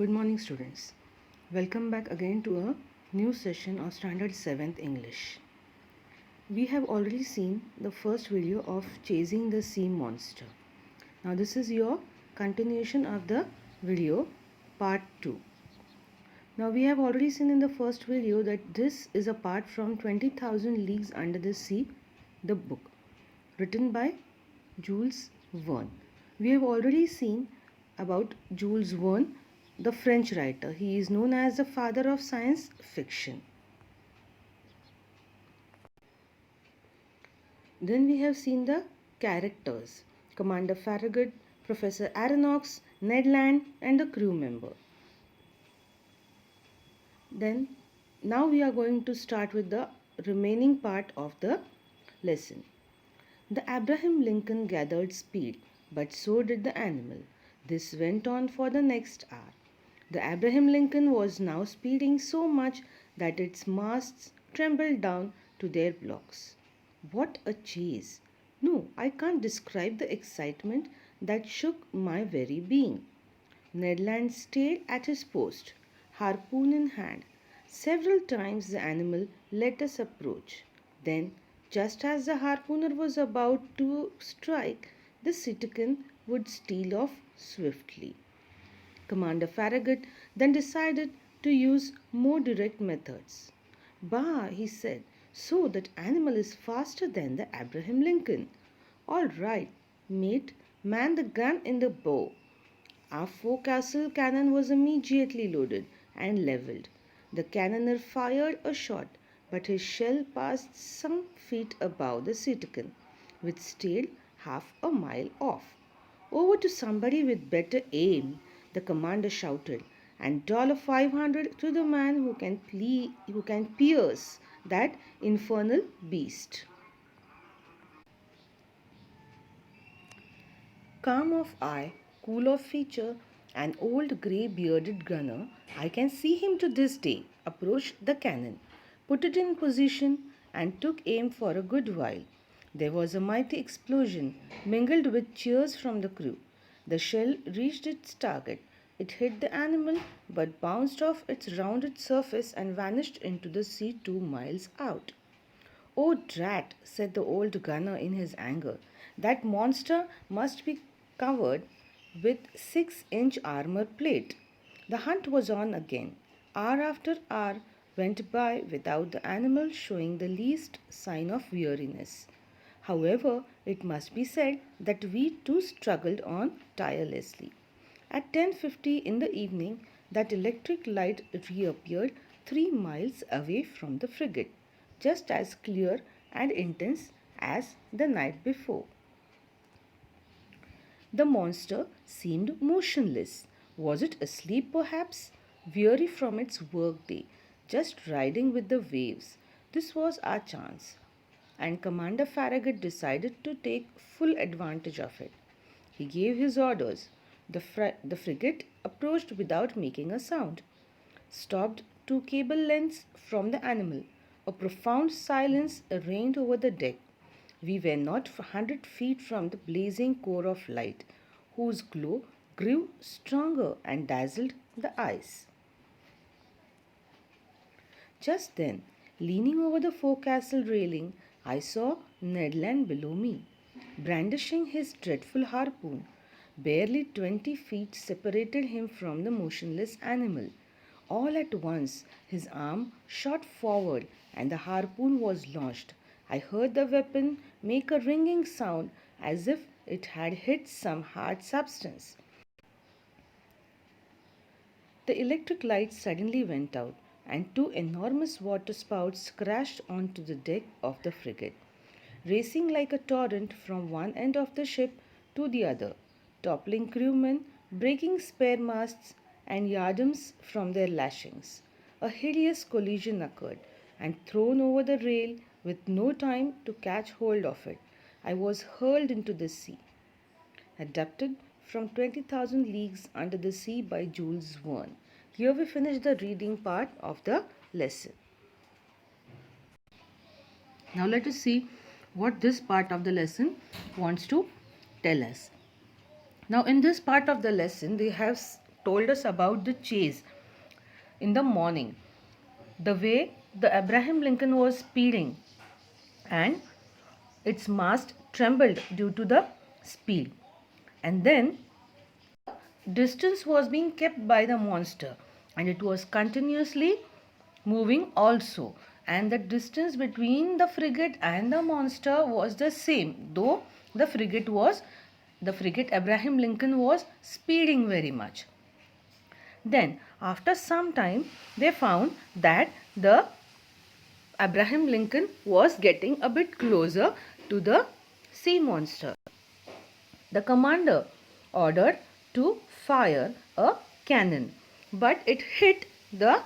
Good morning, students. Welcome back again to a new session of Standard 7th English. We have already seen the first video of Chasing the Sea Monster. Now this is your continuation of the video part 2. Now we have already seen in the first video that this is a part from 20,000 Leagues Under the Sea, the book, written by Jules Verne. We have already seen about Jules Verne, the French writer. He is known as the father of science fiction. Then we have seen the characters: Commander Farragut, Professor Aronnax, Ned Land, and the crew member. Then now we are going to start with the remaining part of the lesson. The Abraham Lincoln gathered speed, but so did the animal. This went on for the next hour. The Abraham Lincoln was now speeding so much that its masts trembled down to their blocks. What a chase! No, I can't describe the excitement that shook my very being. Ned Land stayed at his post, harpoon in hand. Several times the animal let us approach. Then, just as the harpooner was about to strike, the citizen would steal off swiftly. Commander Farragut then decided to use more direct methods. "Bah," he said, "so that animal is faster than the Abraham Lincoln. All right, mate, man the gun in the bow." Our forecastle cannon was immediately loaded and levelled. The cannoneer fired a shot, but his shell passed some feet above the citizen, which stayed half a mile off. "Over to somebody with better aim," the commander shouted, "and $500 to the man who can pierce that infernal beast." Calm of eye, cool of feature, an old grey-bearded gunner, I can see him to this day, approached the cannon, put it in position, and took aim for a good while. There was a mighty explosion, mingled with cheers from the crew. The shell reached its target. It hit the animal, but bounced off its rounded surface and vanished into the sea 2 miles out. "Oh, drat," said the old gunner in his anger. "That monster must be covered with 6-inch armor plate." The hunt was on again. Hour after hour went by without the animal showing the least sign of weariness. However, it must be said that we too struggled on tirelessly. At 10:50 in the evening, that electric light reappeared 3 miles away from the frigate, just as clear and intense as the night before. The monster seemed motionless. Was it asleep perhaps? Weary from its workday, just riding with the waves. This was our chance, and Commander Farragut decided to take full advantage of it. He gave his orders. The frigate approached without making a sound, stopped 2 cable lengths from the animal. A profound silence reigned over the deck. We were not 100 feet from the blazing core of light, whose glow grew stronger and dazzled the eyes. Just then, leaning over the forecastle railing, I saw Ned Land below me, brandishing his dreadful harpoon. Barely 20 feet separated him from the motionless animal. All at once, his arm shot forward and the harpoon was launched. I heard the weapon make a ringing sound as if it had hit some hard substance. The electric light suddenly went out, and 2 enormous waterspouts crashed onto the deck of the frigate, racing like a torrent from one end of the ship to the other, toppling crewmen, breaking spare masts and yardarms from their lashings. A hideous collision occurred, and thrown over the rail with no time to catch hold of it, I was hurled into the sea. Adapted from 20,000 Leagues Under the Sea by Jules Verne. Here we finish the reading part of the lesson. Now let us see what this part of the lesson wants to tell us. Now in this part of the lesson they have told us about the chase in the morning. The way the Abraham Lincoln was speeding and its mast trembled due to the speed. And then distance was being kept by the monster and it was continuously moving also. And the distance between the frigate and the monster was the same, though the frigate Abraham Lincoln was speeding very much. Then after some time they found that the Abraham Lincoln was getting a bit closer to the sea monster. The commander ordered to fire a cannon, but it hit the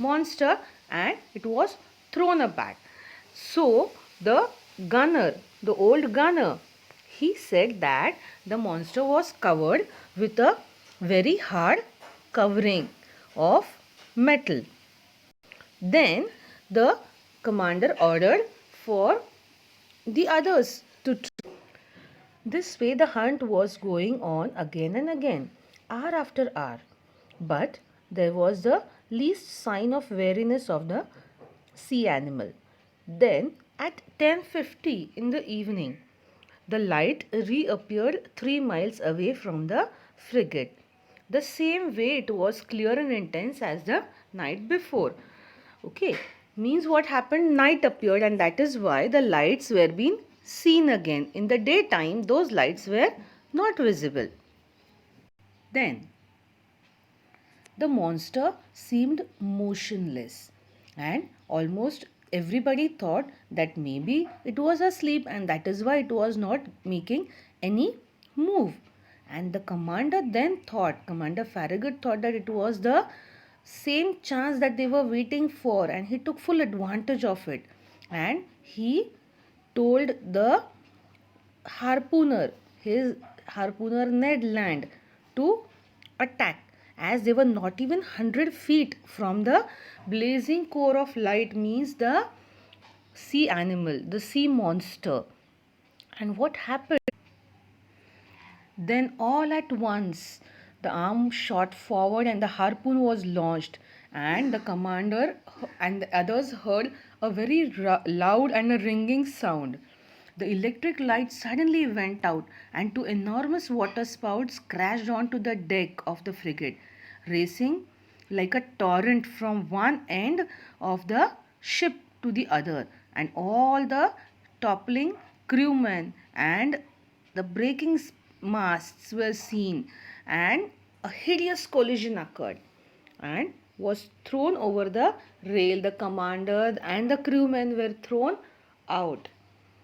monster and it was thrown back. So the gunner, the old gunner, he said that the monster was covered with a very hard covering of metal. Then the commander ordered for the others to try. This way the hunt was going on again and again, hour after hour. But there was the least sign of wariness of the sea animal. Then at 10:50 in the evening, the light reappeared 3 miles away from the frigate. The same way it was clear and intense as the night before. Okay, means what happened? Night appeared and that is why the lights were being seen again. In the daytime, those lights were not visible. Then the monster seemed motionless and almost everybody thought that maybe it was asleep and that is why it was not making any move. And the commander then thought, Commander Farragut thought that it was the same chance that they were waiting for and he took full advantage of it. And he told the harpooner, his harpooner Ned Land, to attack as they were not even 100 feet from the blazing core of light, means the sea animal, the sea monster. And what happened? Then all at once the arm shot forward and the harpoon was launched and the commander and the others heard a very loud and a ringing sound. The electric light suddenly went out and two enormous water spouts crashed onto the deck of the frigate, racing like a torrent from one end of the ship to the other, and all the toppling crewmen and the breaking masts were seen, and a hideous collision occurred and was thrown over the rail. The commander and the crewmen were thrown out.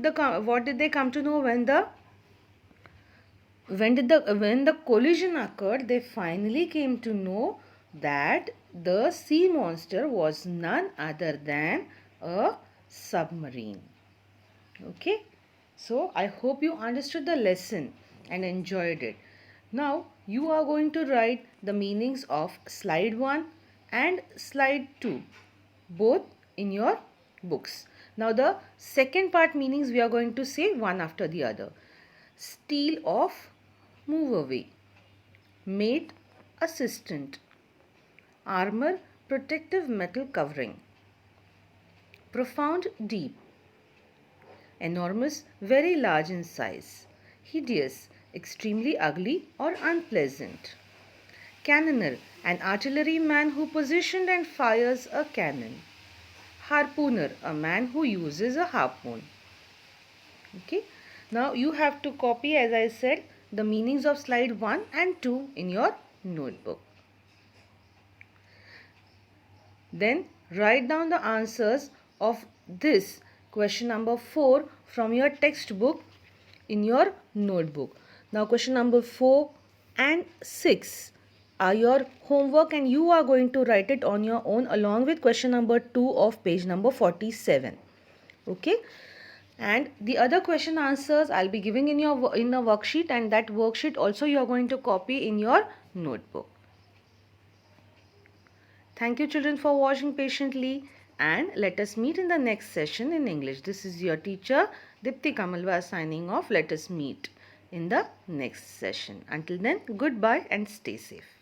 What did they come to know when the collision occurred? They finally came to know that the sea monster was none other than a submarine. Okay, so I hope you understood the lesson and enjoyed it. Now you are going to write the meanings of slide 1 and slide 2 both in your books. Now the second part meanings we are going to say one after the other. Steal off, move away. Mate, assistant. Armor, protective metal covering. Profound, deep. Enormous, very large in size. Hideous, extremely ugly or unpleasant. Cannoner, an artilleryman who positioned and fires a cannon. Harpooner, a man who uses a harpoon. Okay. Now you have to copy, as I said, the meanings of slide 1 and 2 in your notebook. Then write down the answers of this question number 4 from your textbook in your notebook. Now question number 4 and 6 are your homework and you are going to write it on your own along with question number 2 of page number 47. Okay, and the other question answers I'll be giving in a worksheet, and that worksheet also you are going to copy in your notebook. Thank you children for watching patiently, and let us meet in the next session in English. This is your teacher Dipti Kamalwa signing off. Let us meet in the next session. Until then, goodbye and stay safe.